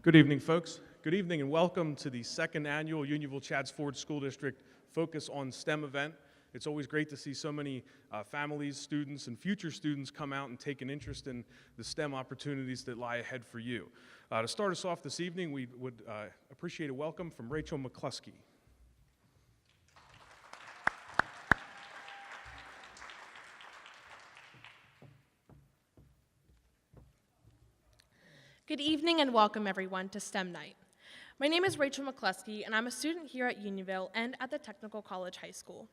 Good evening, folks. Good evening and welcome to the second annual Unionville Chadds Ford School District Focus on STEM event. It's always great to see so many families, students, and future students come out and take an interest in the STEM opportunities that lie ahead for you. To start us off this evening, we would appreciate a welcome from Rachel McCluskey. Good evening and welcome everyone to STEM Night. My name is Rachel McCloskey and I'm a student here at Unionville and at the Technical College High School.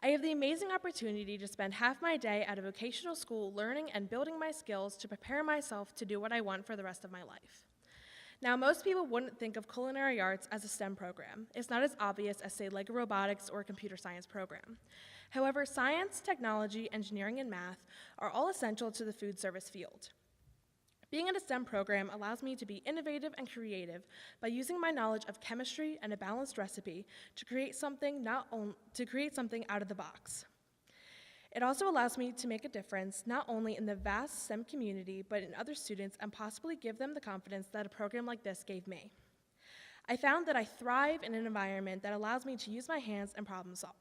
I have the amazing opportunity to spend half my day at a vocational school learning and building my skills to prepare myself to do what I want for the rest of my life. Now, most people wouldn't think of Culinary Arts as a STEM program. It's not as obvious as, say, like a robotics or a computer science program. However, science, technology, engineering, and math are all essential to the food service field. Being in a STEM program allows me to be innovative and creative by using my knowledge of chemistry and a balanced recipe to create something out of the box. It also allows me to make a difference not only in the vast STEM community, but in other students and possibly give them the confidence that a program like this gave me. I found that I thrive in an environment that allows me to use my hands and problem solve.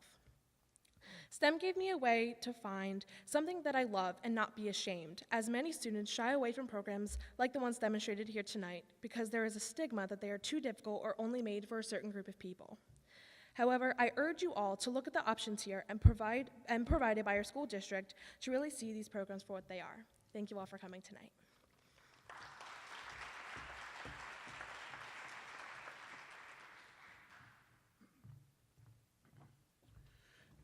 STEM gave me a way to find something that I love and not be ashamed, as many students shy away from programs like the ones demonstrated here tonight because there is a stigma that they are too difficult or only made for a certain group of people. However, I urge you all to look at the options here and provided by our school district to really see these programs for what they are. Thank you all for coming tonight.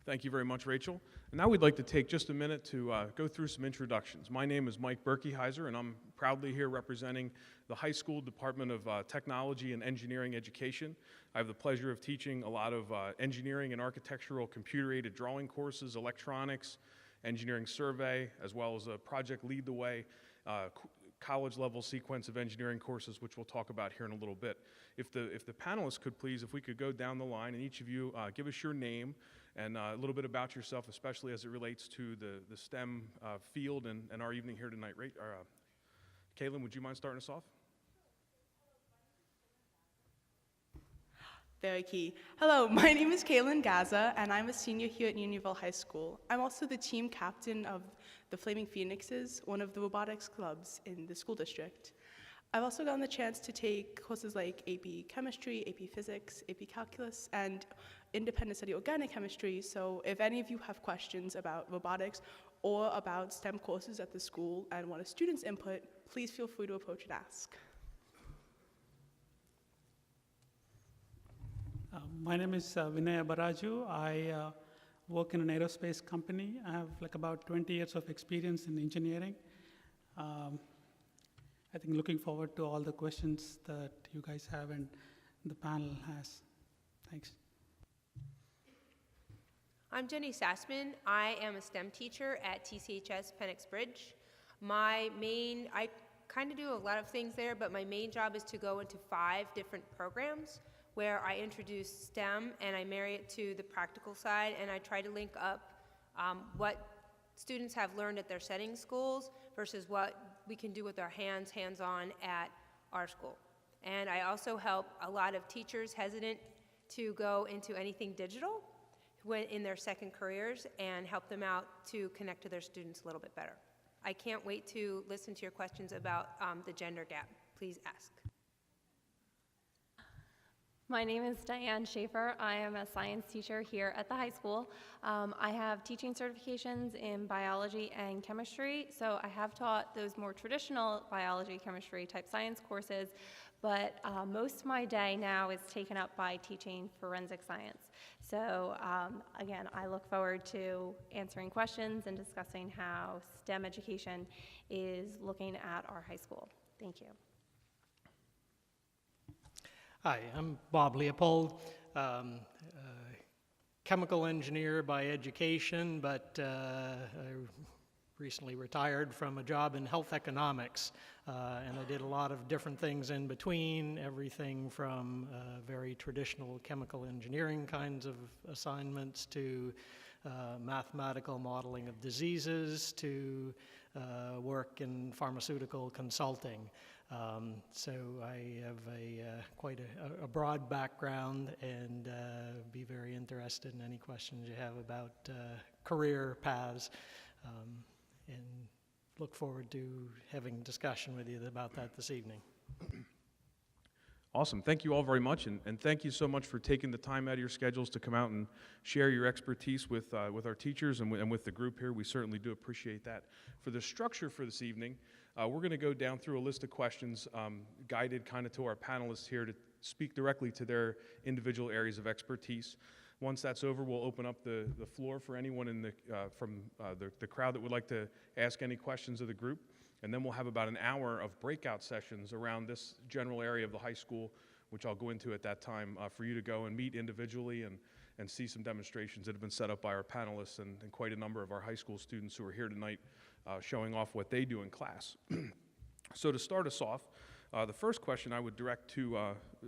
Thank you very much, Rachel. And now we'd like to take just a minute to go through some introductions. My name is Mike Berkeihiser, and I'm proudly here representing the high school Department of Technology and Engineering Education. I have the pleasure of teaching a lot of engineering and architectural computer-aided drawing courses, electronics, engineering survey, as well as a project Lead the Way, college-level sequence of engineering courses, which we'll talk about here in a little bit. If the panelists could please, if we could go down the line, and each of you give us your name, and a little bit about yourself, especially as it relates to the STEM field and our evening here tonight. Kaelyn, would you mind starting us off? Very key. Hello, my name is Katelyn Gaza, and I'm a senior here at Unionville High School. I'm also the team captain of the Flaming Phoenixes, one of the robotics clubs in the school district. I've also gotten the chance to take courses like AP Chemistry, AP Physics, AP Calculus, and Independent Study Organic Chemistry, so if any of you have questions about robotics or about STEM courses at the school and want a student's input, please feel free to approach and ask. My name is Vinay Abbaraju. I work in an aerospace company. I have about 20 years of experience in engineering. I think looking forward to all the questions that you guys have and the panel has. Thanks. I'm Janice Aspen. I am a STEM teacher at TCHS Penix Bridge. I kind of do a lot of things there, but my main job is to go into 5 different programs where I introduce STEM and I marry it to the practical side, and I try to link up what students have learned at their setting schools versus what we can do with our hands-on at our school. And I also help a lot of teachers hesitant to go into anything digital in their second careers and help them out to connect to their students a little bit better. I can't wait to listen to your questions about the gender gap. Please ask. My name is Diane Schaefer. I am a science teacher here at the high school. I have teaching certifications in biology and chemistry, so I have taught those more traditional biology, chemistry type science courses, but most of my day now is taken up by teaching forensic science. So again, I look forward to answering questions and discussing how STEM education is looking at our high school. Thank you. Hi, I'm Bob Leopold, chemical engineer by education, but I recently retired from a job in health economics, and I did a lot of different things in between, everything from very traditional chemical engineering kinds of assignments to mathematical modeling of diseases to work in pharmaceutical consulting. So I have quite a broad background, and be very interested in any questions you have about career paths, and look forward to having a discussion with you about that this evening. Awesome. Thank you all very much, and thank you so much for taking the time out of your schedules to come out and share your expertise with our teachers and with the group here. We certainly do appreciate that. For the structure for this evening, we're going to go down through a list of questions guided kind of to our panelists here to speak directly to their individual areas of expertise. Once that's over, we'll open up the floor for anyone in from the crowd that would like to ask any questions of the group. And then we'll have about an hour of breakout sessions around this general area of the high school, which I'll go into at that time, for you to go and meet individually and see some demonstrations that have been set up by our panelists and quite a number of our high school students who are here tonight showing off what they do in class. So to start us off, the first question I would direct to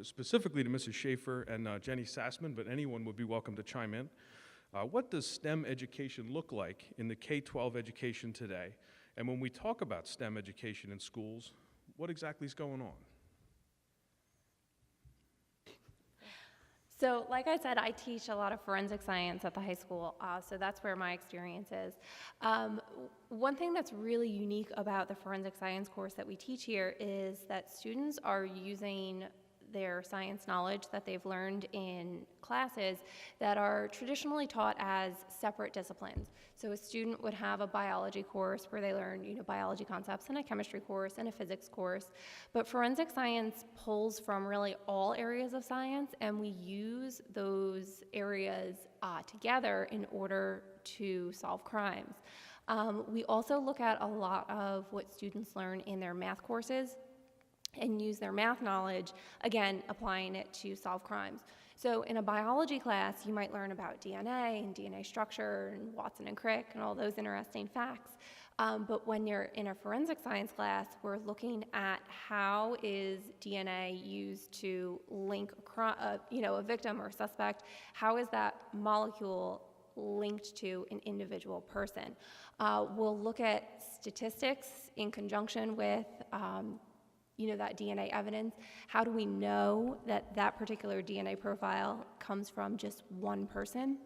specifically to Mrs. Schaefer and Janice Aspen, but anyone would be welcome to chime in. What does STEM education look like in the K-12 education today? And when we talk about STEM education in schools, what exactly is going on? So like I said, I teach a lot of forensic science at the high school, so that's where my experience is. One thing that's really unique about the forensic science course that we teach here is that students are using their science knowledge that they've learned in classes that are traditionally taught as separate disciplines. So a student would have a biology course where they learn, biology concepts, and a chemistry course and a physics course. But forensic science pulls from really all areas of science, and we use those areas together in order to solve crimes. We also look at a lot of what students learn in their math courses and use their math knowledge, again, applying it to solve crimes. So in a biology class, you might learn about DNA and DNA structure and Watson and Crick and all those interesting facts. But when you're in a forensic science class, we're looking at how is DNA used to link a victim or suspect. How is that molecule linked to an individual person? We'll look at statistics in conjunction with that DNA evidence. How do we know that that particular DNA profile comes from just one person?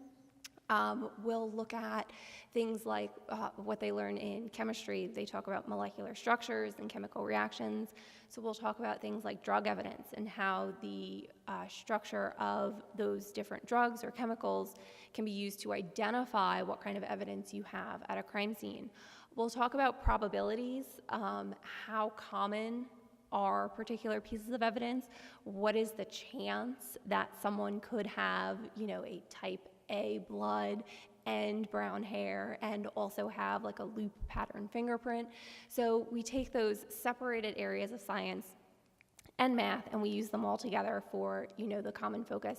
We'll look at things like what they learn in chemistry. They talk about molecular structures and chemical reactions. So we'll talk about things like drug evidence and how the structure of those different drugs or chemicals can be used to identify what kind of evidence you have at a crime scene. We'll talk about probabilities, how common are particular pieces of evidence. What is the chance that someone could have, a type A blood and brown hair and also have like a loop pattern fingerprint? So we take those separated areas of science and math and we use them all together for, the common focus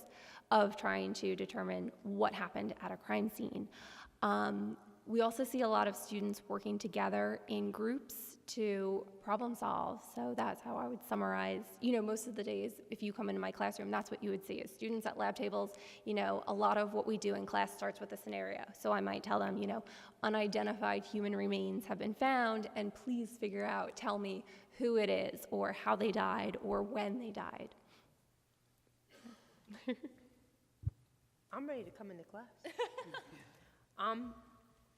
of trying to determine what happened at a crime scene. We also see a lot of students working together in groups to problem solve. So that's how I would summarize, most of the days, if you come into my classroom, that's what you would see is students at lab tables. A lot of what we do in class starts with a scenario. So I might tell them, unidentified human remains have been found, and please tell me who it is, or how they died, or when they died. I'm ready to come into class.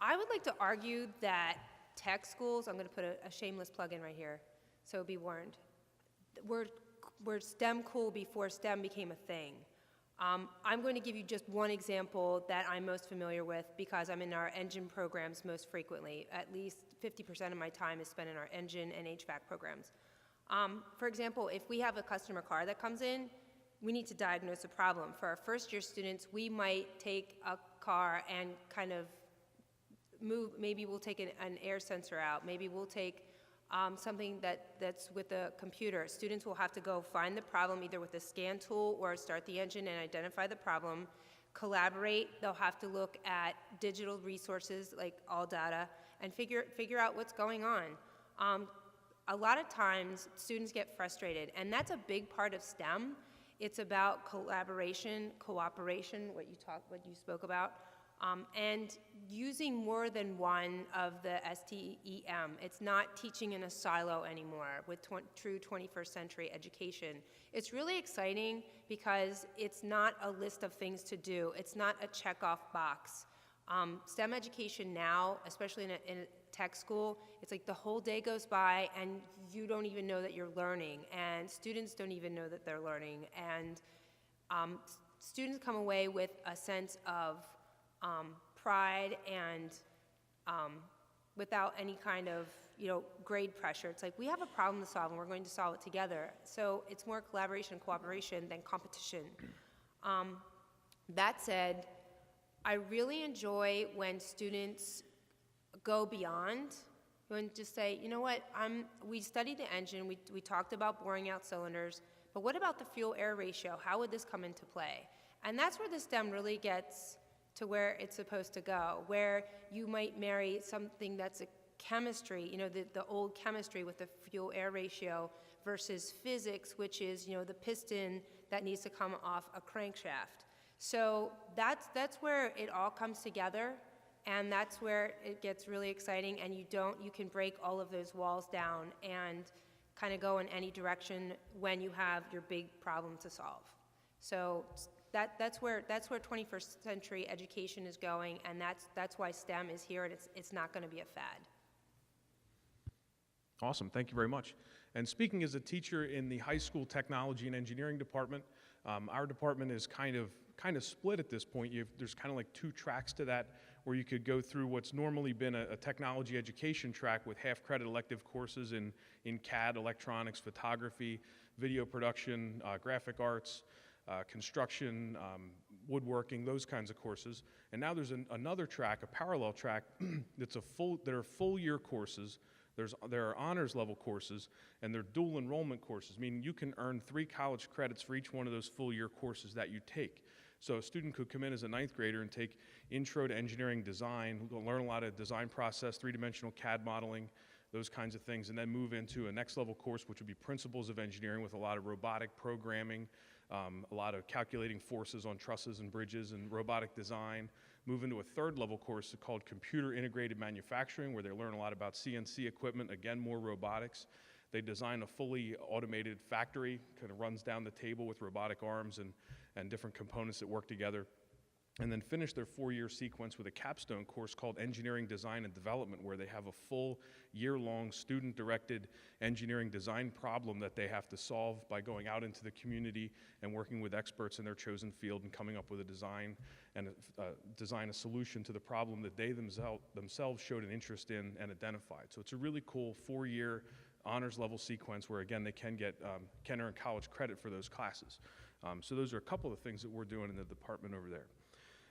I would like to argue that tech schools, I'm going to put a shameless plug in right here, so be warned. We're STEM cool before STEM became a thing. I'm going to give you just one example that I'm most familiar with because I'm in our engine programs most frequently. At least 50% of my time is spent in our engine and HVAC programs. For example, if we have a customer car that comes in, we need to diagnose a problem. For our first year students, we might take a car and kind of move, maybe we'll take an air sensor out, maybe we'll take something that's with a computer. Students will have to go find the problem either with a scan tool or start the engine and identify the problem, collaborate. They'll have to look at digital resources like all data and figure out what's going on. A lot of times students get frustrated, and that's a big part of STEM. It's about collaboration, cooperation, what you spoke about. and using more than one of the STEM. It's not teaching in a silo anymore with true 21st century education. It's really exciting because it's not a list of things to do. It's not a check-off box. STEM education now, especially in a tech school, it's like the whole day goes by and you don't even know that you're learning, and students don't even know that they're learning, and students come away with a sense of pride and without any kind of grade pressure. It's like, we have a problem to solve and we're going to solve it together. So it's more collaboration and cooperation than competition. That said, I really enjoy when students go beyond and just say, you know what, we studied the engine, we talked about boring out cylinders, but what about the fuel-air ratio? How would this come into play? And that's where the STEM really gets to where it's supposed to go, where you might marry something that's a chemistry, the old chemistry with the fuel-air ratio versus physics, which is, the piston that needs to come off a crankshaft. So that's where it all comes together, and that's where it gets really exciting, and you can break all of those walls down and kind of go in any direction when you have your big problem to solve. So that's where 21st century education is going, and that's why STEM is here, and it's not going to be a fad. Awesome, thank you very much. And speaking as a teacher in the high school technology and engineering department, our department is kind of split at this point. There's kind of like two tracks to that, where you could go through what's normally been a technology education track with half-credit elective courses in CAD, electronics, photography, video production, graphic arts, construction, woodworking, those kinds of courses. And now there's another track, a parallel track, there are full-year courses. There are honors level courses, and they're dual enrollment courses, meaning you can earn 3 college credits for each one of those full-year courses that you take. So a student could come in as a 9th grader and take Intro to Engineering Design, learn a lot of design process, 3-dimensional CAD modeling, those kinds of things, and then move into a next level course, which would be Principles of Engineering with a lot of robotic programming, a lot of calculating forces on trusses and bridges and robotic design. Move into a 3rd level course called Computer Integrated Manufacturing, where they learn a lot about CNC equipment, again, more robotics. They design a fully automated factory, kind of runs down the table with robotic arms and different components that work together. And then finish their 4-year sequence with a capstone course called Engineering Design and Development, where they have a full year-long student-directed engineering design problem that they have to solve by going out into the community and working with experts in their chosen field and coming up with a design and design a solution to the problem that they themselves showed an interest in and identified. So it's a really cool 4-year honors level sequence where, again, they can earn college credit for those classes. So those are a couple of things that we're doing in the department over there.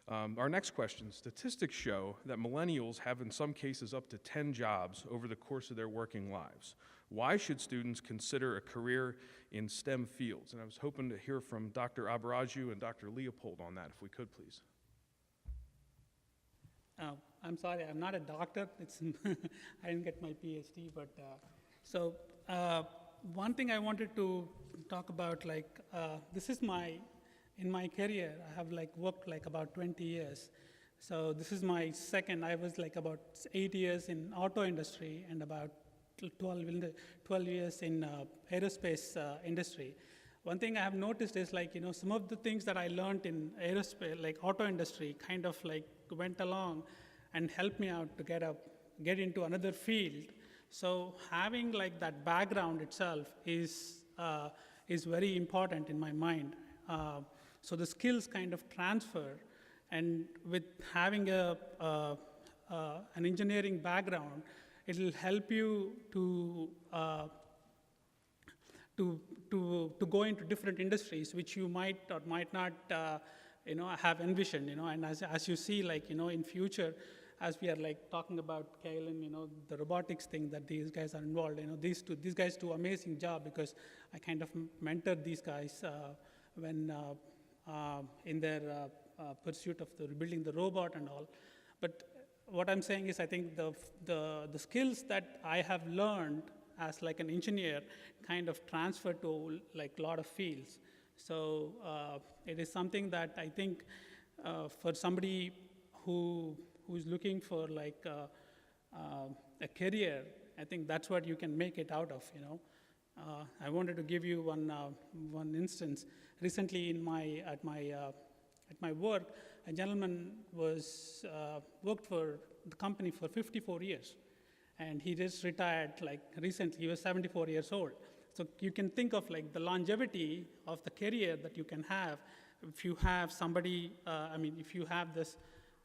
Our next question, statistics show that millennials have in some cases up to 10 jobs over the course of their working lives. Why should students consider a career in STEM fields? And I was hoping to hear from Dr. Abbaraju and Dr. Leopold on that, if we could, please. I'm sorry, I'm not a doctor. I didn't get my PhD, but one thing I wanted to talk about, this is in my career, I have worked about 20 years. So this is my second. I was about 8 years in auto industry and about 12 years in aerospace industry. One thing I have noticed is some of the things that I learned in aerospace, auto industry, kind of went along and helped me out to get into another field. So having that background itself is very important in my mind. So the skills kind of transfer, and with having an engineering background, it will help you to go into different industries which you might or might not have envisioned. And as you see, in future, as we are talking about Kaelyn, the robotics thing that these guys are involved. These guys do amazing job, because I kind of mentored these guys when in their pursuit of building the robot and all. But what I'm saying is, I think the skills that I have learned as an engineer kind of transfer to a lot of fields. So it is something that I think for somebody who's looking for like a career, I think that's what you can make it out of, you know. I wanted to give you one instance. Recently, at my work, a gentleman worked for the company for 54 years, and he just retired like recently. He was 74 years old. So you can think of like the longevity of the career that you can have if you have somebody. If you have this,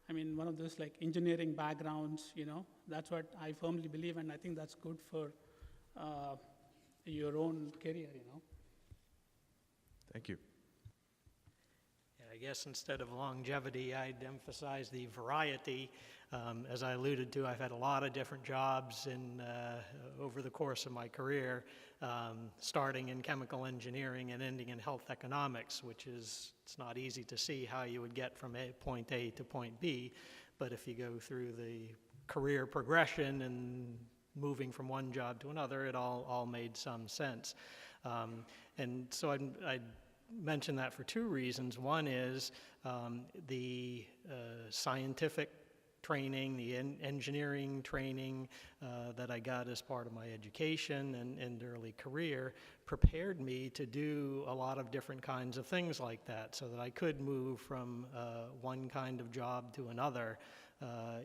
one of those like engineering backgrounds, you know. That's what I firmly believe, and I think that's good for your own career, you know. Thank you. Yeah, I guess instead of longevity, I'd emphasize the variety. As I alluded to, I've had a lot of different jobs over the course of my career, starting in chemical engineering and ending in health economics, it's not easy to see how you would get from point A to point B, but if you go through the career progression and moving from one job to another, it all made some sense. And so I'd mention that for two reasons. One is the scientific training, the engineering training that I got as part of my education and early career prepared me to do a lot of different kinds of things like that, so that I could move from one kind of job to another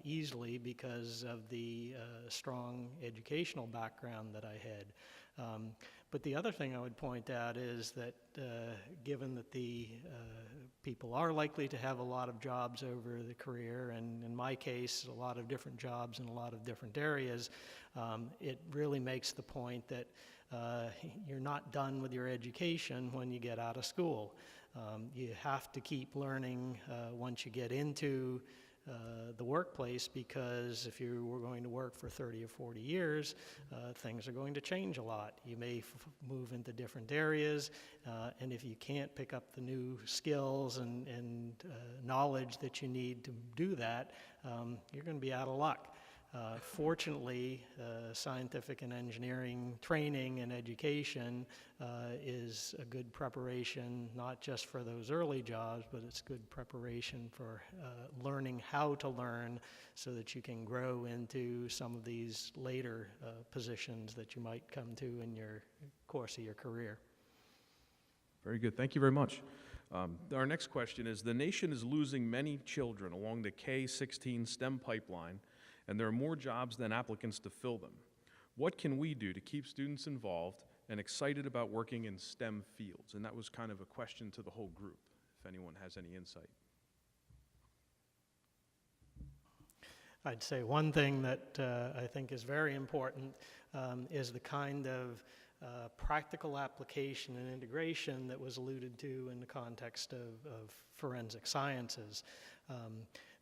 easily because of the strong educational background that I had. But the other thing I would point out is that given that the people are likely to have a lot of jobs over the career, and in my case, a lot of different jobs in a lot of different areas, it really makes the point that you're not done with your education when you get out of school. You have to keep learning once you get into the workplace, because if you were going to work for 30 or 40 years, things are going to change a lot. You may move into different areas, and if you can't pick up the new skills and knowledge that you need to do that, you're going to be out of luck. Fortunately, scientific and engineering training and education is a good preparation, not just for those early jobs, but it's good preparation for learning how to learn so that you can grow into some of these later positions that you might come to in your course of your career. Very good. Thank you very much. Our next question is, the nation is losing many children along the K-16 STEM pipeline, and there are more jobs than applicants to fill them. What can we do to keep students involved and excited about working in STEM fields? And that was kind of a question to the whole group, if anyone has any insight. I'd say one thing that I think is very important is the kind of practical application and integration that was alluded to in the context of forensic sciences.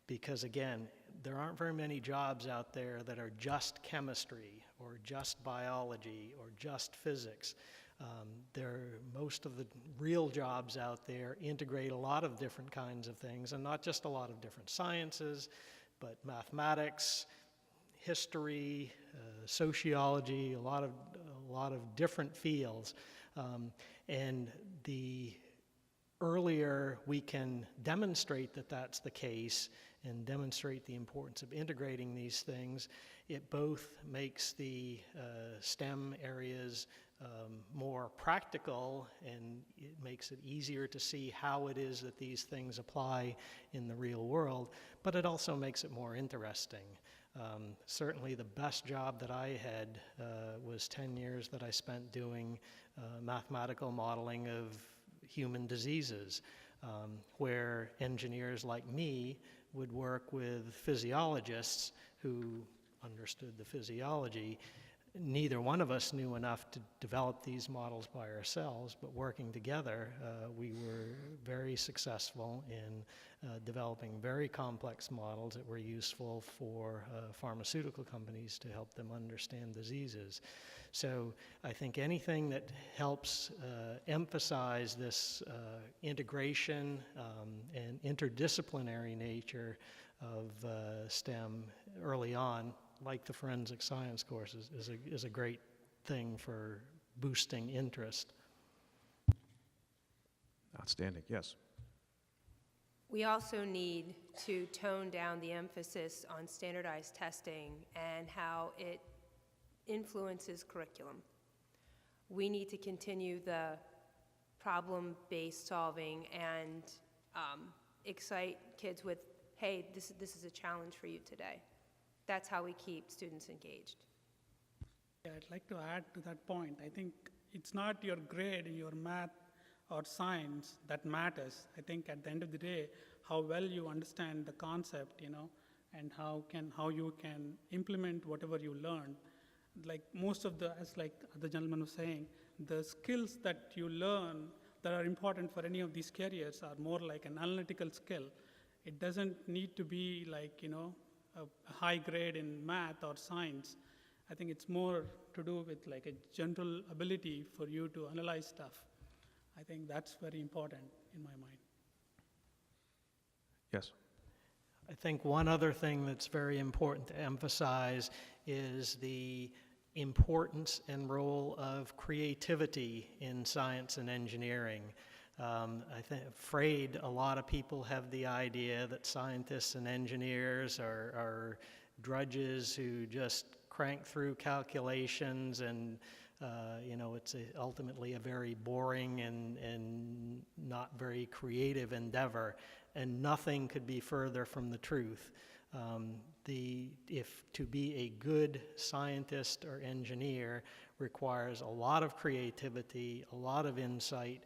Because again, there aren't very many jobs out there that are just chemistry or just biology or just physics. Most of the real jobs out there integrate a lot of different kinds of things, and not just a lot of different sciences, but mathematics, history, sociology, a lot of different fields. And the earlier we can demonstrate that that's the case and demonstrate the importance of integrating these things, it both makes the STEM areas more practical, and it makes it easier to see how it is that these things apply in the real world, but it also makes it more interesting. Certainly the best job that I had was 10 years that I spent doing mathematical modeling of human diseases, where engineers like me would work with physiologists who understood the physiology. Neither one of us knew enough to develop these models by ourselves, but working together, we were very successful in developing very complex models that were useful for pharmaceutical companies to help them understand diseases. So I think anything that helps emphasize this integration and interdisciplinary nature of STEM early on, like the forensic science courses, is a great thing for boosting interest. Outstanding, yes. We also need to tone down the emphasis on standardized testing and how it influences curriculum. We need to continue the problem-based solving and excite kids with, hey, this is a challenge for you today. That's how we keep students engaged. Yeah, I'd like to add to that point. I think it's not your grade in your math or science that matters. I think at the end of the day, how well you understand the concept, and how you can implement whatever you learn. Like most of as like the gentleman was saying, the skills that you learn that are important for any of these careers are more like an analytical skill. It doesn't need to be like, a high grade in math or science. I think it's more to do with like a general ability for you to analyze stuff. I think that's very important in my mind. Yes. I think one other thing that's very important to emphasize is the importance and role of creativity in science and engineering. Afraid a lot of people have the idea that scientists and engineers are drudges who just crank through calculations and it's ultimately a very boring and not very creative endeavor, and nothing could be further from the truth. If to be a good scientist or engineer requires a lot of creativity, a lot of insight,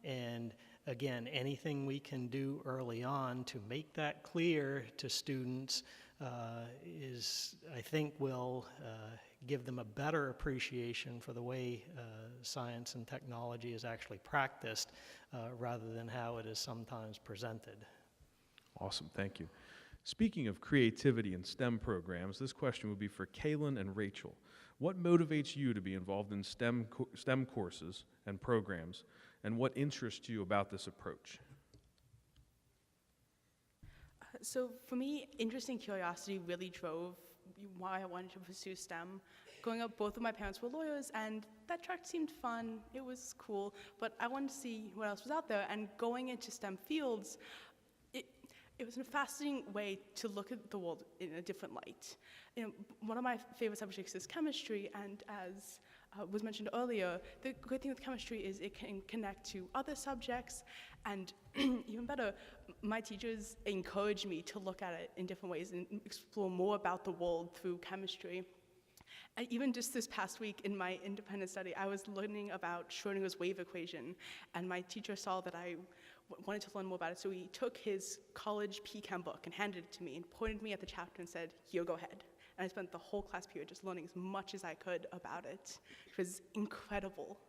and again, anything we can do early on to make that clear to students I think will give them a better appreciation for the way science and technology is actually practiced rather than how it is sometimes presented. Awesome, thank you. Speaking of creativity in STEM programs, this question would be for Kaelyn and Rachel. What motivates you to be involved in STEM courses and programs, and what interests you about this approach? So for me, interest and curiosity really drove why I wanted to pursue STEM. Growing up, both of my parents were lawyers, and that track seemed fun. It was cool, but I wanted to see what else was out there, and going into STEM fields, it was a fascinating way to look at the world in a different light. One of my favorite subjects is chemistry, and as was mentioned earlier, the great thing with chemistry is it can connect to other subjects, and even better, my teachers encouraged me to look at it in different ways and explore more about the world through chemistry. And even just this past week in my independent study, I was learning about Schrodinger's wave equation, and my teacher saw that I wanted to learn more about it, so he took his college PChem book and handed it to me and pointed me at the chapter and said, "Here, go ahead." And I spent the whole class period just learning as much as I could about it. It was incredible.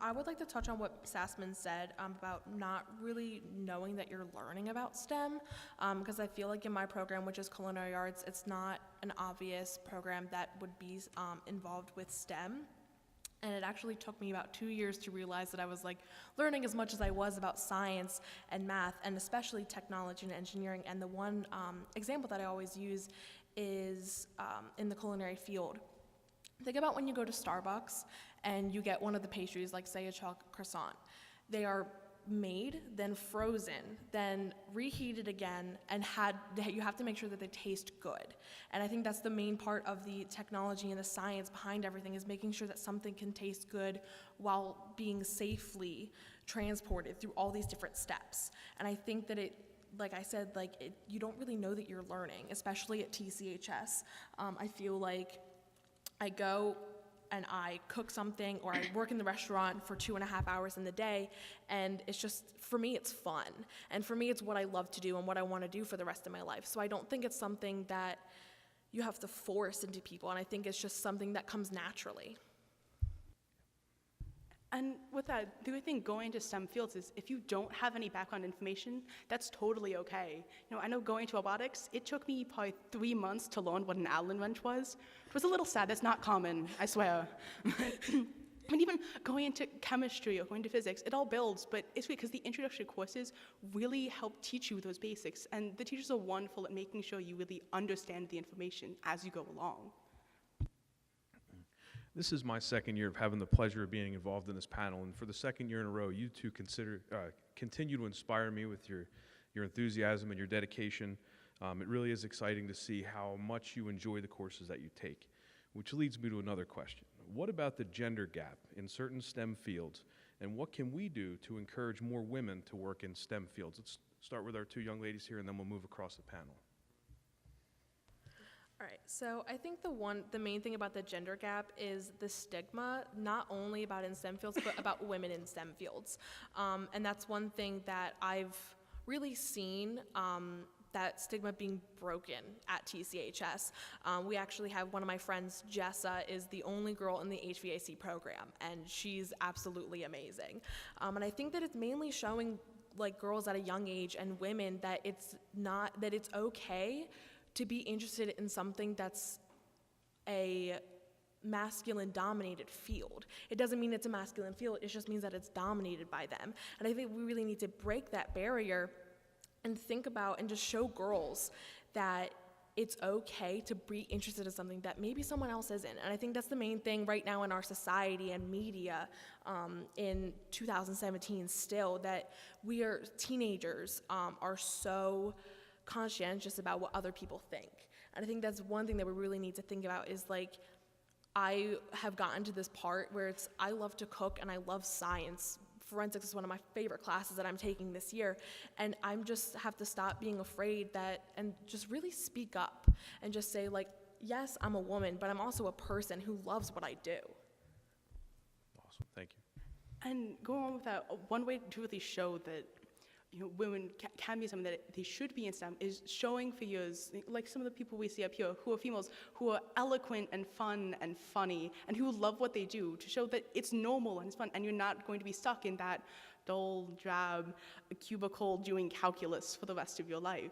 I would like to touch on what Ms. Aspen said about not really knowing that you're learning about STEM, because I feel like in my program, which is Culinary Arts, it's not an obvious program that would be involved with STEM. And it actually took me about 2 years to realize that I was learning as much as I was about science and math, and especially technology and engineering. And the one example that I always use is in the culinary field. Think about when you go to Starbucks and you get one of the pastries, like say a chocolate croissant. They are made, then frozen, then reheated again, and you have to make sure that they taste good. And I think that's the main part of the technology and the science behind everything, is making sure that something can taste good while being safely transported through all these different steps. And I think that like I said, you don't really know that you're learning, especially at TCHS. I feel like I go and I cook something, or I work in the restaurant for 2.5 hours in the day, and it's just, for me, it's fun. And for me, it's what I love to do and what I want to do for the rest of my life. So I don't think it's something that you have to force into people, and I think it's just something that comes naturally. And with that, the good thing going into STEM fields is if you don't have any background information, that's totally okay. I know going to robotics, it took me probably 3 months to learn what an Allen wrench was. It was a little sad, that's not common, I swear. And even going into chemistry or going to physics, it all builds, but it's weird because the introductory courses really help teach you those basics, and the teachers are wonderful at making sure you really understand the information as you go along. This is my second year of having the pleasure of being involved in this panel, and for the second year in a row, you two continue to inspire me with your enthusiasm and your dedication. It really is exciting to see how much you enjoy the courses that you take, which leads me to another question. What about the gender gap in certain STEM fields, and what can we do to encourage more women to work in STEM fields? Let's start with our two young ladies here, and then we'll move across the panel. All right, so I think the main thing about the gender gap is the stigma, not only about in STEM fields, but about women in STEM fields. And that's one thing that I've really seen, that stigma being broken at TCHS. We actually have one of my friends, Jessa, is the only girl in the HVAC program, and she's absolutely amazing. And I think that it's mainly showing like girls at a young age and women that it's okay to be interested in something that's a masculine-dominated field. It doesn't mean it's a masculine field, it just means that it's dominated by them. And I think we really need to break that barrier and think about and just show girls that it's okay to be interested in something that maybe someone else isn't. And I think that's the main thing right now in our society and media in 2017 still, that we are teenagers are so conscientious about what other people think. And I think that's one thing that we really need to think about is like, I have gotten to this part where I love to cook and I love science. Forensics is one of my favorite classes that I'm taking this year, and I'm just have to stop being afraid and just really speak up and just say like, yes, I'm a woman, but I'm also a person who loves what I do. Awesome, thank you. And going on with that, one way to really show that women can be something that they should be in STEM is showing figures, like some of the people we see up here, who are females, who are eloquent and fun and funny, and who love what they do, to show that it's normal and it's fun, and you're not going to be stuck in that dull, drab cubicle doing calculus for the rest of your life.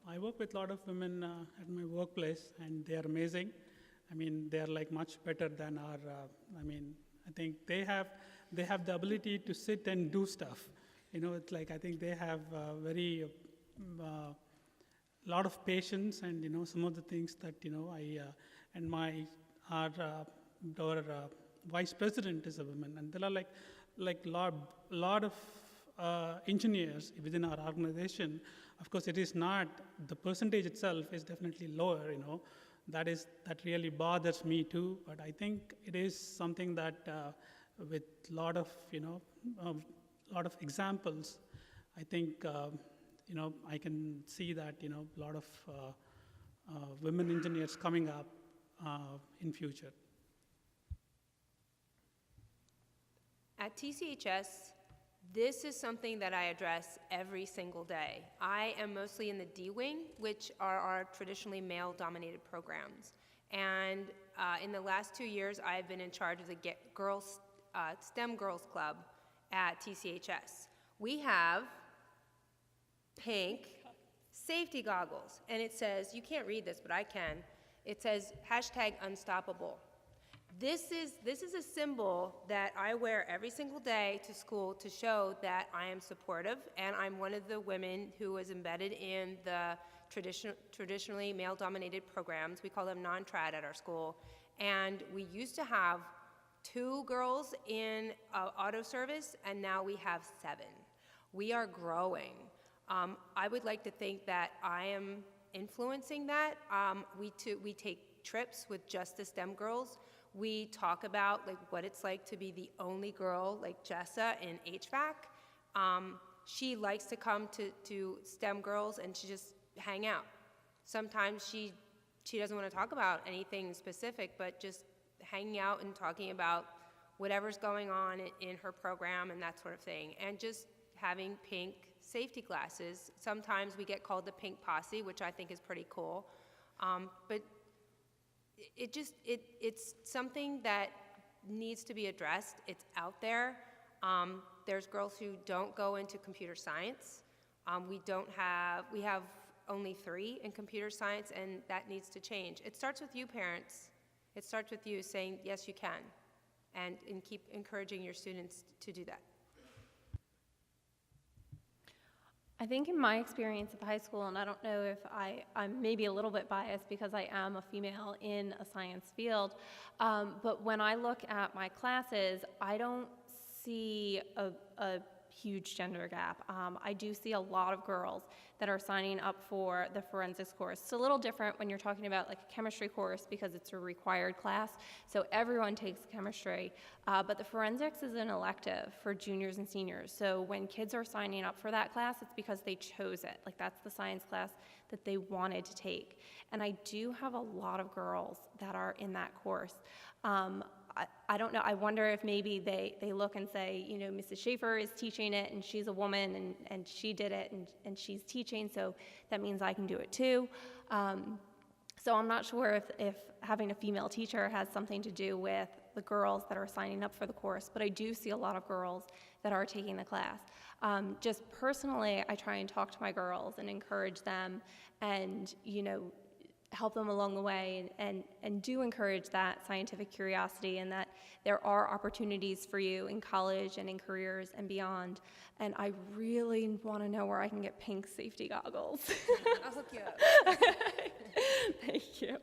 I work with a lot of women at my workplace, and they are amazing. I mean, they are like much better than our, I think they have the ability to sit and do stuff. It's like I think they have very lot of patience, and some of the things that and our vice president is a woman, and there are like lot of engineers within our organization. Of course, it is not the percentage itself is definitely lower. That really bothers me too, but I think it is something that with lot of examples, I think I can see that a lot of women engineers coming up in future. At TCHS, this is something that I address every single day. I am mostly in the D wing, which are our traditionally male-dominated programs. And in the last 2 years, I've been in charge of the STEM Girls Club at TCHS. We have pink safety goggles, and it says, you can't read this, but I can. It says #unstoppable. This is a symbol that I wear every single day to school to show that I am supportive, and I'm one of the women who is embedded in the traditionally male-dominated programs. We call them non-trad at our school. And we used to have 2 girls in auto service, and now we have 7. We are growing. I would like to think that I am influencing that. We take trips with just the STEM girls. We talk about like what it's like to be the only girl like Jessa in HVAC. She likes to come to STEM girls and she just hang out. Sometimes she doesn't want to talk about anything specific, but just hanging out and talking about whatever's going on in her program and that sort of thing. And just having pink safety glasses. Sometimes we get called the pink posse, which I think is pretty cool. But it's something that needs to be addressed. It's out there. There's girls who don't go into computer science. We have only 3 in computer science, and that needs to change. It starts with you, parents. It starts with you saying, yes, you can, and keep encouraging your students to do that. I think in my experience at the high school, and I don't know if I'm maybe a little bit biased because I am a female in a science field, but when I look at my classes, I don't see a huge gender gap. I do see a lot of girls that are signing up for the forensics course. It's a little different when you're talking about like a chemistry course because it's a required class, so everyone takes chemistry, but the forensics is an elective for juniors and seniors. So when kids are signing up for that class, it's because they chose it. Like that's the science class that they wanted to take. And I do have a lot of girls that are in that course. I don't know, I wonder if maybe they look and say, you know, Mrs. Schaefer is teaching it and she's a woman and she did it and she's teaching, so that means I can do it too. So I'm not sure if having a female teacher has something to do with the girls that are signing up for the course, but I do see a lot of girls that are taking the class. Just personally, I try and talk to my girls and encourage them and, you know, help them along the way and do encourage that scientific curiosity and that there are opportunities for you in college and in careers and beyond. And I really want to know where I can get pink safety goggles. I'll hook you up. Thank you.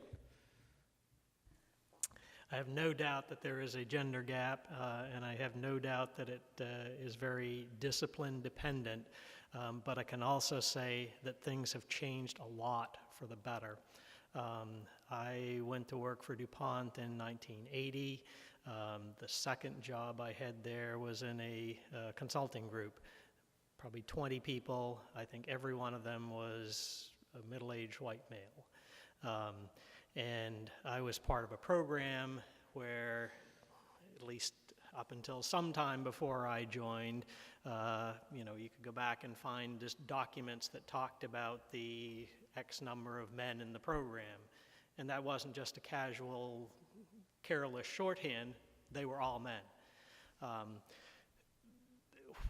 I have no doubt that there is a gender gap, and I have no doubt that it is very discipline dependent, but I can also say that things have changed a lot for the better. I went to work for DuPont in 1980. The second job I had there was in a consulting group, probably 20 people. I think every one of them was a middle-aged white male. And I was part of a program where, at least up until some time before I joined, you know, you could go back and find just documents that talked about the X number of men in the program. And that wasn't just a casual, careless shorthand, they were all men.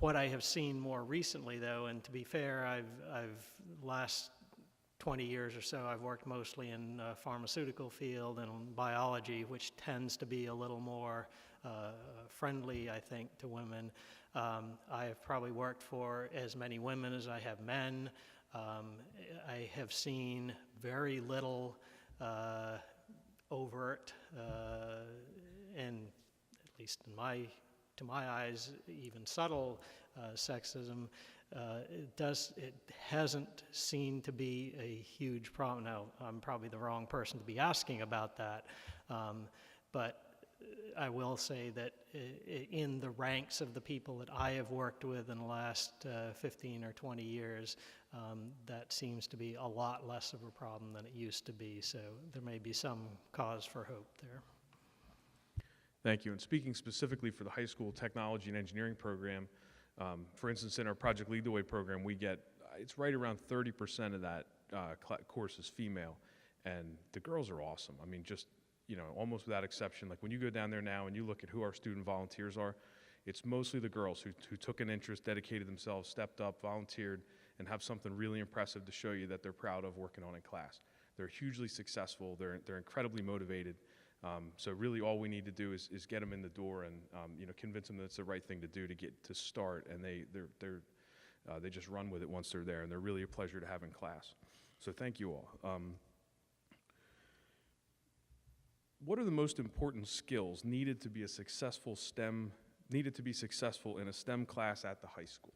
What I have seen more recently, though, and to be fair, I've last 20 years or so, I've worked mostly in pharmaceutical field and biology, which tends to be a little more friendly, I think, to women. I have probably worked for as many women as I have men. I have seen very little overt and, at least to my eyes, even subtle sexism. It hasn't seemed to be a huge problem. Now, I'm probably the wrong person to be asking about that, but I will say that in the ranks of the people that I have worked with in the last 15 or 20 years, that seems to be a lot less of a problem than it used to be, so there may be some cause for hope there. Thank you. And speaking specifically for the high school technology and engineering program, for instance, in our Project Lead the Way program, we get, it's right around 30% of that course is female, and the girls are awesome. I mean, just, you know, almost without exception, like when you go down there now and you look at who our student volunteers are, it's mostly the girls who took an interest, dedicated themselves, stepped up, volunteered, and have something really impressive to show you that they're proud of working on in class. They're hugely successful, they're incredibly motivated. So really all we need to do is get them in the door and you know, convince them that it's the right thing to do to get to start, and they just run with it once they're there, and they're really a pleasure to have in class. So thank you all. What are the most important skills needed to be a successful in a STEM class at the high school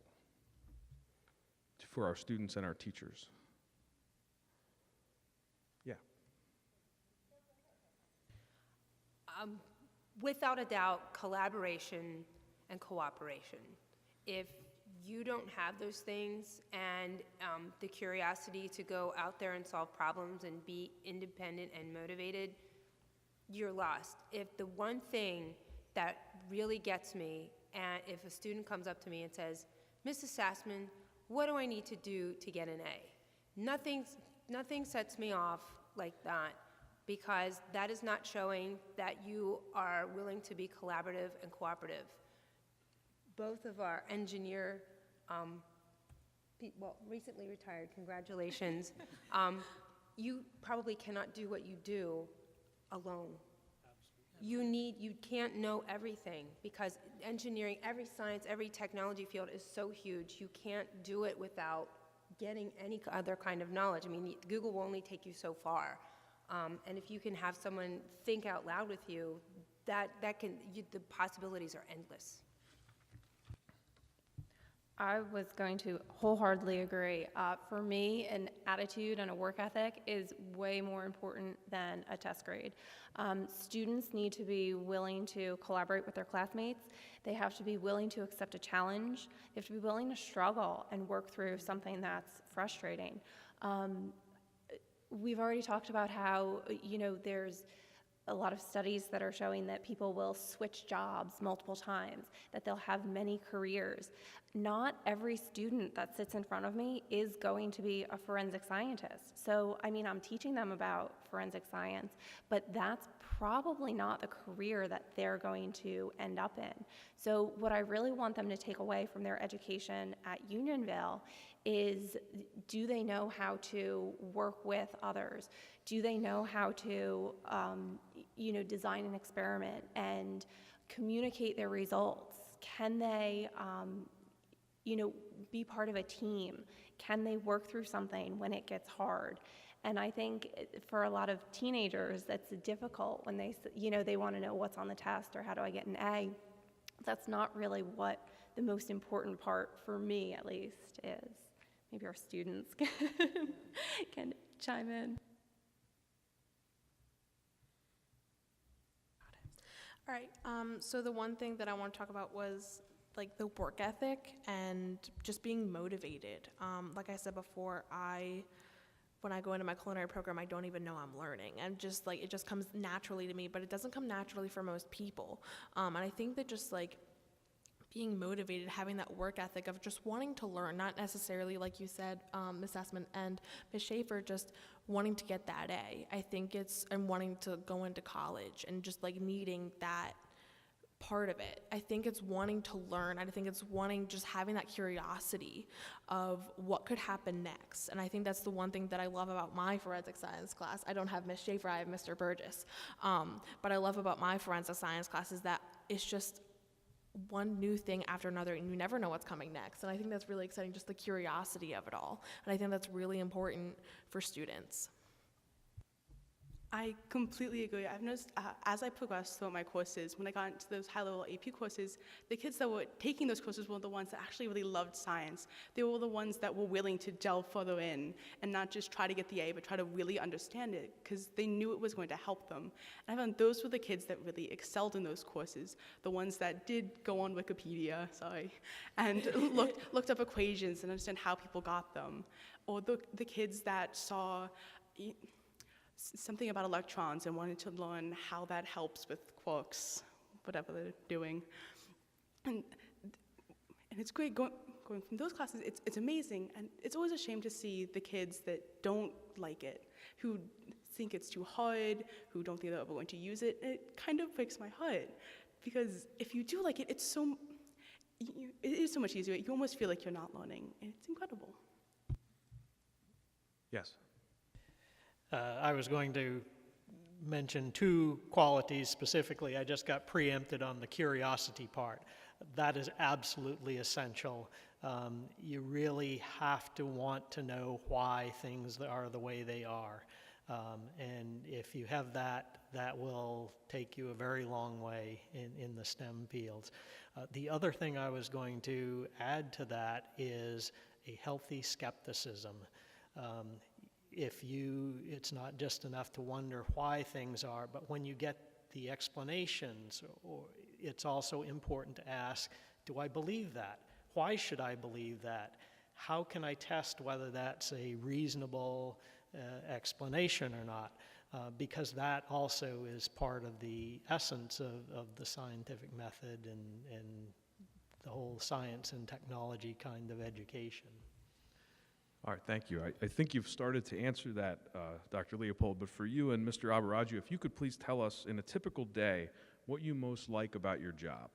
for our students and our teachers? Yeah. Without a doubt, collaboration and cooperation. If you don't have those things and the curiosity to go out there and solve problems and be independent and motivated, you're lost. If the one thing that really gets me, and if a student comes up to me and says, Mrs. Aspen, what do I need to do to get an A? Nothing sets me off like that, because that is not showing that you are willing to be collaborative and cooperative. Both of our engineer, recently retired, congratulations. You probably cannot do what you do alone. You can't know everything, because engineering, every science, every technology field is so huge. You can't do it without getting any other kind of knowledge. I mean, Google will only take you so far. And if you can have someone think out loud with you, the possibilities are endless. I was going to wholeheartedly agree. For me, an attitude and a work ethic is way more important than a test grade. Students need to be willing to collaborate with their classmates. They have to be willing to accept a challenge. They have to be willing to struggle and work through something that's frustrating. We've already talked about how, there's a lot of studies that are showing that people will switch jobs multiple times, that they'll have many careers. Not every student that sits in front of me is going to be a forensic scientist. So, I'm teaching them about forensic science, but that's probably not the career that they're going to end up in. So what I really want them to take away from their education at Unionville is, do they know how to work with others? Do they know how to, design an experiment and communicate their results? Can they, be part of a team? Can they work through something when it gets hard? And I think for a lot of teenagers, that's difficult when they want to know what's on the test or how do I get an A. That's not really what the most important part, for me at least, is. Maybe our students can chime in. All right, so the one thing that I want to talk about was the work ethic and just being motivated. Like I said before, when I go into my culinary program, I don't even know I'm learning, and it just comes naturally to me, but it doesn't come naturally for most people. And I think that just being motivated, having that work ethic of just wanting to learn, not necessarily, like you said, Ms. Aspen and Ms. Schaefer, just wanting to get that A. I think and wanting to go into college and just needing that part of it. I think it's wanting to learn. I think it's just having that curiosity of what could happen next. And I think that's the one thing that I love about my forensic science class. I don't have Ms. Schaefer, I have Mr. Burgess. But I love about my forensic science class is that it's just one new thing after another, and you never know what's coming next. And I think that's really exciting, just the curiosity of it all. And I think that's really important for students. I completely agree. I've noticed as I progressed through my courses, when I got into those high-level AP courses, the kids that were taking those courses were the ones that actually really loved science. They were the ones that were willing to delve further in and not just try to get the A, but try to really understand it, because they knew it was going to help them. And I found those were the kids that really excelled in those courses, the ones that did go on Wikipedia, and looked up equations and understand how people got them, or the kids that saw something about electrons and wanted to learn how that helps with quarks, whatever they're doing. And it's great going from those classes. It's amazing, and it's always a shame to see the kids that don't like it, who think it's too hard, who don't think they're ever going to use it. And it kind of breaks my heart, because if you do like it, it is so much easier. You almost feel like you're not learning, and it's incredible. Yes. I was going to mention two qualities specifically. I just got preempted on the curiosity part. That is absolutely essential. You really have to want to know why things are the way they are. And if you have that, that will take you a very long way in the STEM fields. The other thing I was going to add to that is a healthy skepticism. It's not just enough to wonder why things are, but when you get the explanations, it's also important to ask, do I believe that? Why should I believe that? How can I test whether that's a reasonable explanation or not? Because that also is part of the essence of the scientific method and the whole science and technology kind of education. All right, thank you. I think you've started to answer that, Dr. Leopold, but for you and Mr. Abbaraju, if you could please tell us in a typical day what you most like about your job.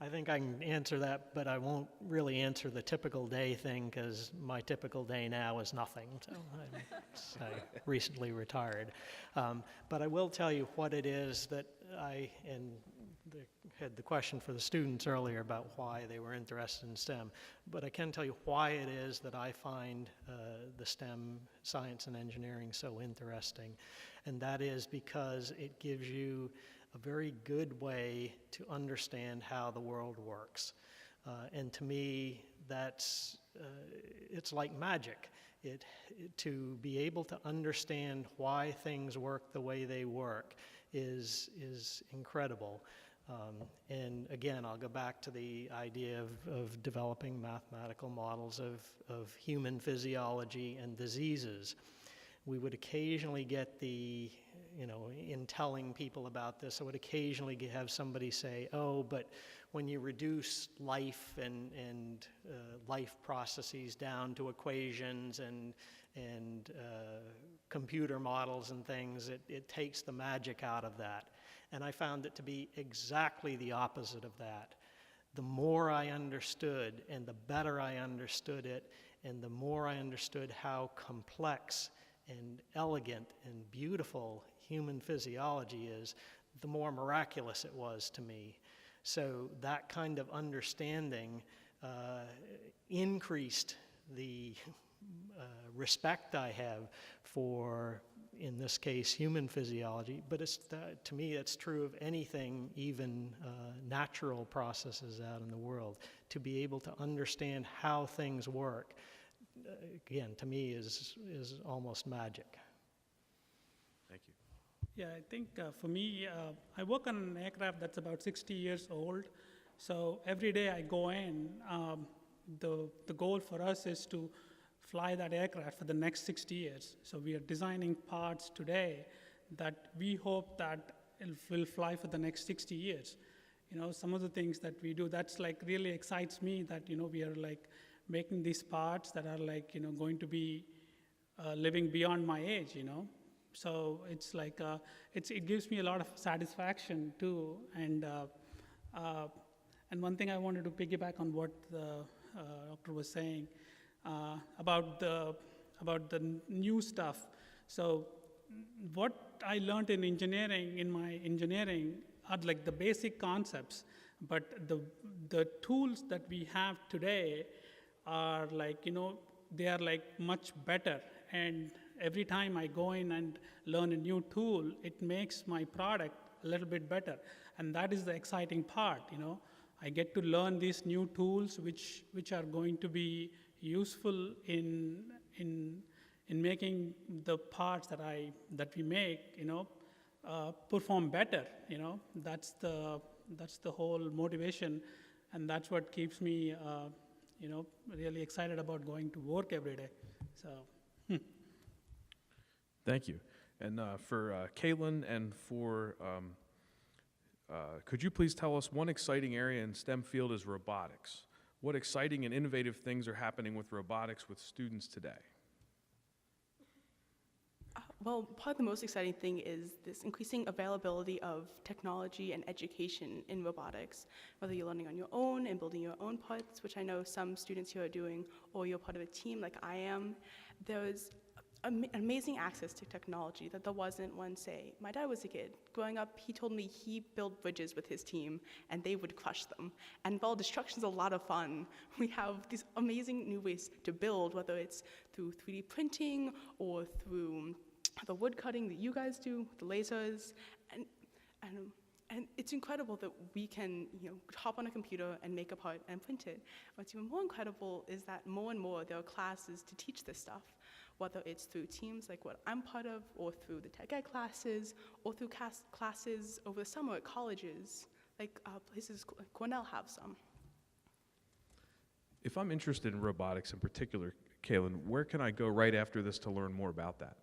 I think I can answer that, but I won't really answer the typical day thing because my typical day now is nothing. So I recently retired. But I will tell you what it is that had the question for the students earlier about why they were interested in STEM, but I can tell you why it is that I find the STEM, science and engineering, so interesting, and that is because it gives you a very good way to understand how the world works. And to me, that's, it's like magic. To be able to understand why things work the way they work is incredible. And again, I'll go back to the idea of developing mathematical models of human physiology and diseases. We would occasionally get in telling people about this, I would occasionally have somebody say, oh, but when you reduce life and life processes down to equations and computer models and things, it takes the magic out of that. And I found it to be exactly the opposite of that. The more I understood and the better I understood it, and the more I understood how complex and elegant and beautiful human physiology is, the more miraculous it was to me. So that kind of understanding increased the respect I have for, in this case, human physiology, but to me it's true of anything, even natural processes out in the world. To be able to understand how things work, again, to me is almost magic. Thank you. Yeah, I think for me, I work on an aircraft that's about 60 years old. So every day I go in, the goal for us is to fly that aircraft for the next 60 years. So we are designing parts today that we hope that it will fly for the next 60 years. Some of the things that we do, that's like really excites me that, we are like making these parts that are like, going to be living beyond my age, So it's like, it gives me a lot of satisfaction too. And one thing I wanted to piggyback on what the doctor was saying about the new stuff. So what I learned in my engineering are like the basic concepts, but the tools that we have today are like, they are like much better. And every time I go in and learn a new tool, it makes my product a little bit better. And that is the exciting part, I get to learn these new tools which are going to be useful in making the parts that we make, perform better, That's the whole motivation, and that's what keeps me, really excited about going to work every day. So. Thank you. And for Kaelyn and for, could you please tell us one exciting area in STEM field is robotics? What exciting and innovative things are happening with robotics with students today? Well, probably the most exciting thing is this increasing availability of technology and education in robotics, whether you're learning on your own and building your own parts, which I know some students here are doing, or you're part of a team like I am. There's amazing access to technology that there wasn't when, say, my dad was a kid. Growing up, he told me he built bridges with his team, and they would crush them. And while destruction is a lot of fun, we have these amazing new ways to build, whether it's through 3D printing or through the wood cutting that you guys do, the lasers, and it's incredible that we can, hop on a computer and make a part and print it. What's even more incredible is that more and more there are classes to teach this stuff, whether it's through teams like what I'm part of, or through the tech ed classes, or through classes over the summer at colleges, like places like Cornell have some. If I'm interested in robotics in particular, Kaelyn, where can I go right after this to learn more about that?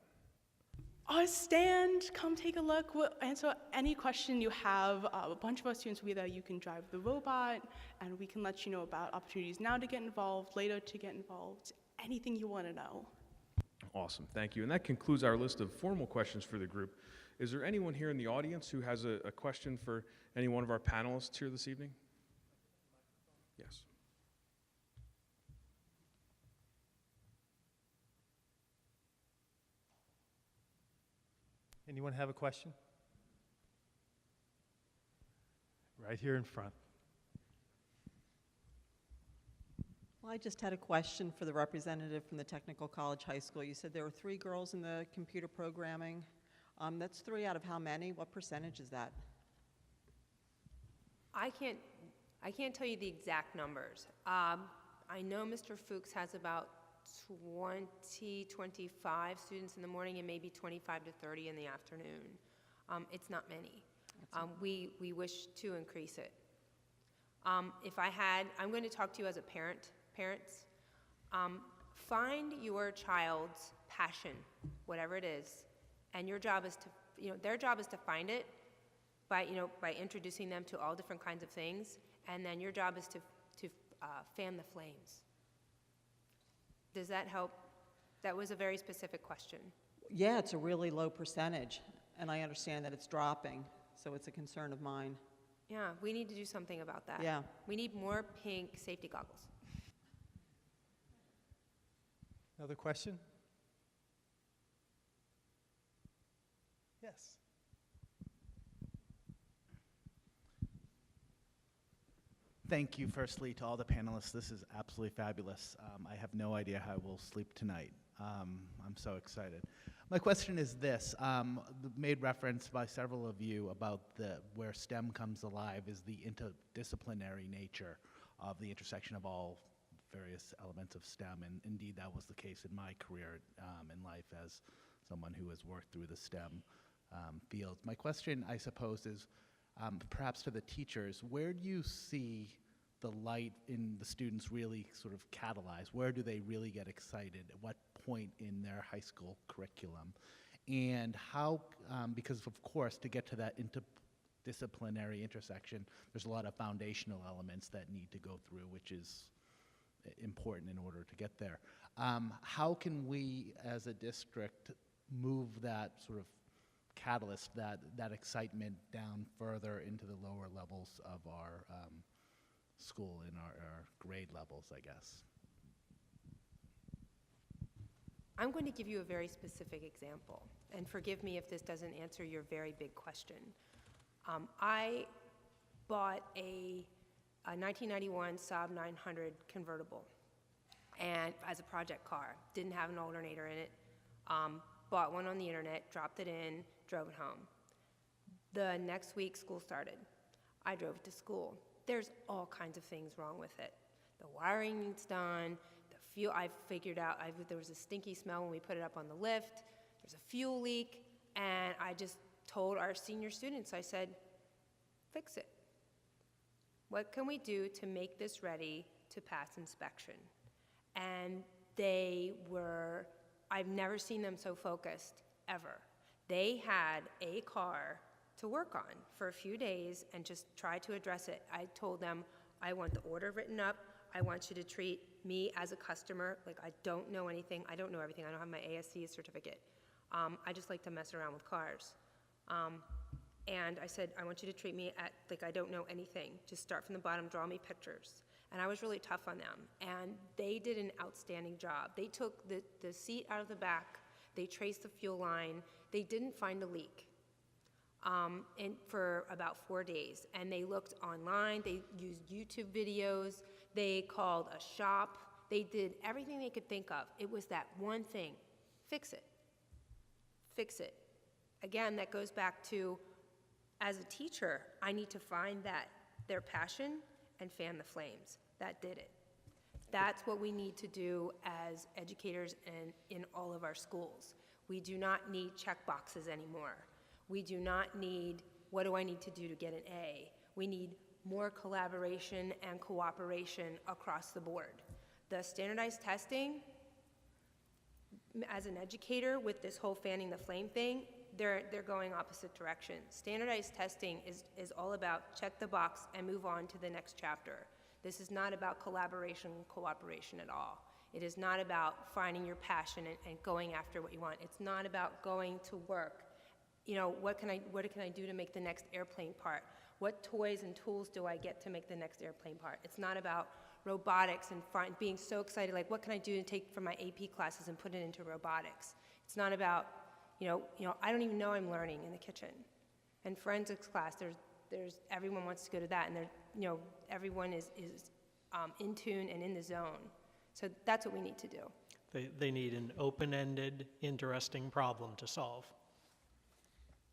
Our stand, come take a look. We'll answer any question you have. A bunch of our students will be there. You can drive the robot, and we can let you know about opportunities now to get involved, later to get involved, anything you want to know. Awesome, thank you. And that concludes our list of formal questions for the group. Is there anyone here in the audience who has a question for any one of our panelists here this evening? Yes. Anyone have a question? Right here in front. Well, I just had a question for the representative from the Technical College High School. You said there were 3 girls in the computer programming. That's 3 out of how many? What percentage is that? I can't tell you the exact numbers. I know Mr. Fuchs has about 20, 25 students in the morning and maybe 25 to 30 in the afternoon. It's not many. We wish to increase it. I'm going to talk to you as a parents. Find your child's passion, whatever it is, and your job is to, their job is to find it by introducing them to all different kinds of things, and then your job is to fan the flames. Does that help? That was a very specific question. Yeah, it's a really low percentage, and I understand that it's dropping, so it's a concern of mine. Yeah, we need to do something about that. Yeah. We need more pink safety goggles. Another question? Yes. Thank you, firstly, to all the panelists. This is absolutely fabulous. I have no idea how we'll sleep tonight. I'm so excited. My question is this, made reference by several of you about where STEM comes alive is the interdisciplinary nature of the intersection of all various elements of STEM, and indeed that was the case in my career in life as someone who has worked through the STEM fields. My question, I suppose, is perhaps to the teachers, where do you see the light in the students really sort of catalyze? Where do they really get excited? At what point in their high school curriculum? And how, because of course, to get to that interdisciplinary intersection, there's a lot of foundational elements that need to go through, which is important in order to get there. How can we, as a district, move that sort of catalyst, that excitement down further into the lower levels of our school, in our grade levels, I guess? I'm going to give you a very specific example, and forgive me if this doesn't answer your very big question. I bought a 1991 Saab 900 convertible, and as a project car, didn't have an alternator in it, bought one on the internet, dropped it in, drove it home. The next week, school started. I drove it to school. There's all kinds of things wrong with it. The wiring needs done, the fuel, I figured out there was a stinky smell when we put it up on the lift, there's a fuel leak, and I just told our senior students, I said, fix it. What can we do to make this ready to pass inspection? And I've never seen them so focused, ever. They had a car to work on for a few days and just try to address it. I told them, I want the order written up. I want you to treat me as a customer like I don't know anything. I don't know everything. I don't have my ASC certificate. I just like to mess around with cars. And I said, I want you to treat me like I don't know anything. Just start from the bottom, draw me pictures. And I was really tough on them. And they did an outstanding job. They took the seat out of the back. They traced the fuel line. They didn't find a leak. For about 4 days. And they looked online, they used YouTube videos, they called a shop, they did everything they could think of. It was that one thing, fix it. Fix it. Again, that goes back to, as a teacher, I need to find their passion and fan the flames. That did it. That's what we need to do as educators and in all of our schools. We do not need check boxes anymore. We do not need, what do I need to do to get an A? We need more collaboration and cooperation across the board. The standardized testing, as an educator with this whole fanning the flame thing, they're going opposite directions. Standardized testing is all about check the box and move on to the next chapter. This is not about collaboration and cooperation at all. It is not about finding your passion and going after what you want. It's not about going to work. What can I do to make the next airplane part? What toys and tools do I get to make the next airplane part? It's not about robotics and being so excited, like what can I do to take from my AP classes and put it into robotics? It's not about, I don't even know I'm learning in the kitchen. And forensics class, there's everyone wants to go to that, and everyone is in tune and in the zone. So that's what we need to do. They need an open-ended, interesting problem to solve.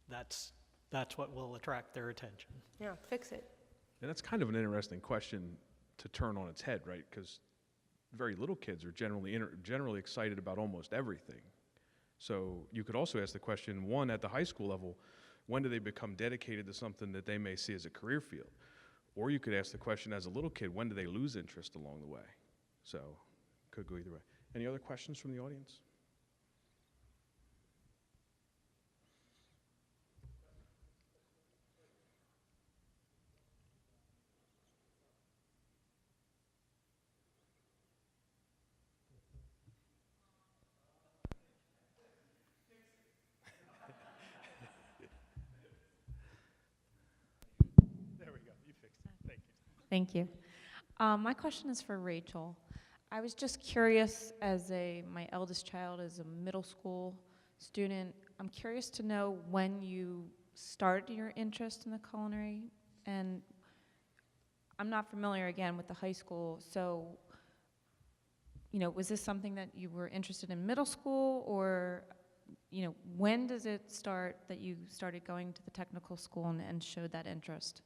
That's what will attract their attention. Yeah, fix it. And that's kind of an interesting question to turn on its head, right? Because very little kids are generally excited about almost everything. So you could also ask the question, one, at the high school level, when do they become dedicated to something that they may see as a career field? Or you could ask the question, as a little kid, when do they lose interest along the way? So could go either way. Any other questions from the audience? There we go. You fixed it. Thank you. Thank you. My question is for Rachel. I was just curious, as my eldest child is a middle school student, I'm curious to know when you started your interest in the culinary, and I'm not familiar again with the high school, so was this something that you were interested in middle school, or when does it start that you started going to the technical school and showed that interest?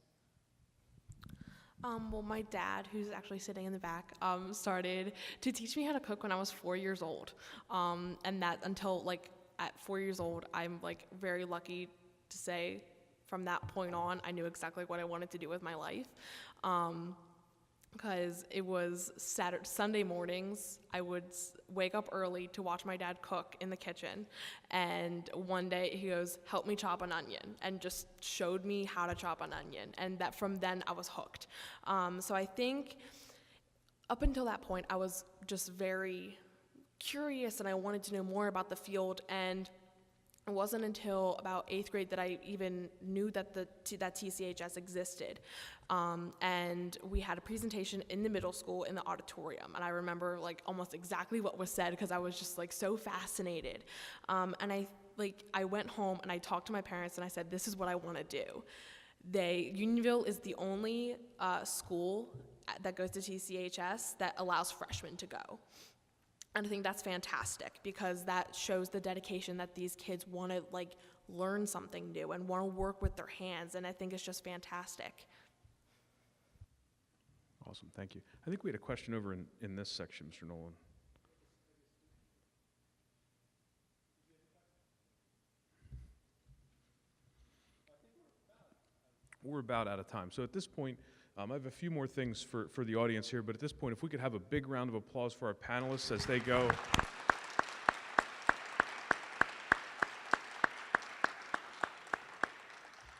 Well, my dad, who's actually sitting in the back, started to teach me how to cook when I was 4 years old. And that until at 4 years old, I'm very lucky to say from that point on, I knew exactly what I wanted to do with my life. Because it was Sunday mornings, I would wake up early to watch my dad cook in the kitchen. And one day he goes, "Help me chop an onion," and just showed me how to chop an onion. And that from then I was hooked. So I think up until that point, I was just very curious and I wanted to know more about the field. And it wasn't until about 8th grade that I even knew that that TCHS existed. And we had a presentation in the middle school in the auditorium. And I remember almost exactly what was said because I was just so fascinated. And I went home and I talked to my parents and I said, this is what I want to do. Unionville is the only school that goes to TCHS that allows freshmen to go. And I think that's fantastic because that shows the dedication that these kids want to learn something new and want to work with their hands, and I think it's just fantastic. Awesome, thank you. I think we had a question over in this section, Mr. Nolan. We're about out of time. So at this point, I have a few more things for the audience here, but at this point, if we could have a big round of applause for our panelists as they go.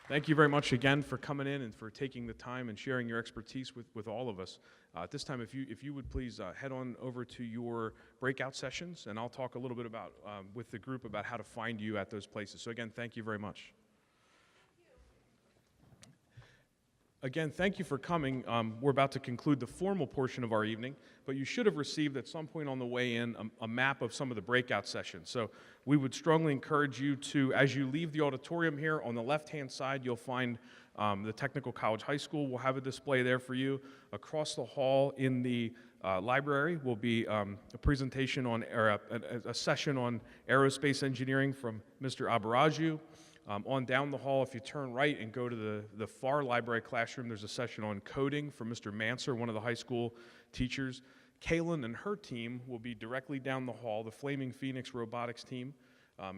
Thank you very much again for coming in and for taking the time and sharing your expertise with all of us. At this time, if you would please head on over to your breakout sessions, and I'll talk a little bit about with the group about how to find you at those places. So again, thank you very much. Again, thank you for coming. We're about to conclude the formal portion of our evening, but you should have received at some point on the way in a map of some of the breakout sessions. So we would strongly encourage you to, as you leave the auditorium here, on the left-hand side, you'll find the Technical College High School. We'll have a display there for you. Across the hall in the library will be a presentation on, or a session on aerospace engineering from Mr. Abbaraju. On down the hall, if you turn right and go to the far library classroom, there's a session on coding from Mr. Manser, one of the high school teachers. Kaelyn and her team will be directly down the hall, the Flaming Phoenix Robotics team,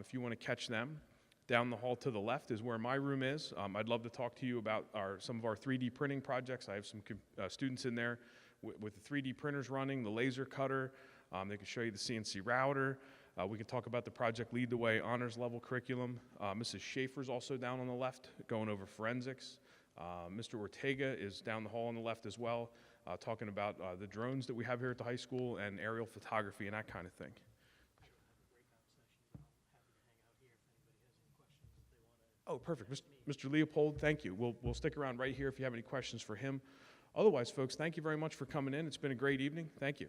if you want to catch them. Down the hall to the left is where my room is. I'd love to talk to you about some of our 3D printing projects. I have some students in there with the 3D printers running, the laser cutter. They can show you the CNC router. We can talk about the Project Lead the Way honors level curriculum. Mrs. Schaefer's also down on the left, going over forensics. Mr. Ortega is down the hall on the left as well, talking about the drones that we have here at the high school and aerial photography and that kind of thing. Oh, perfect. Mr. Leopold, thank you. We'll stick around right here if you have any questions for him. Otherwise, folks, thank you very much for coming in. It's been a great evening. Thank you.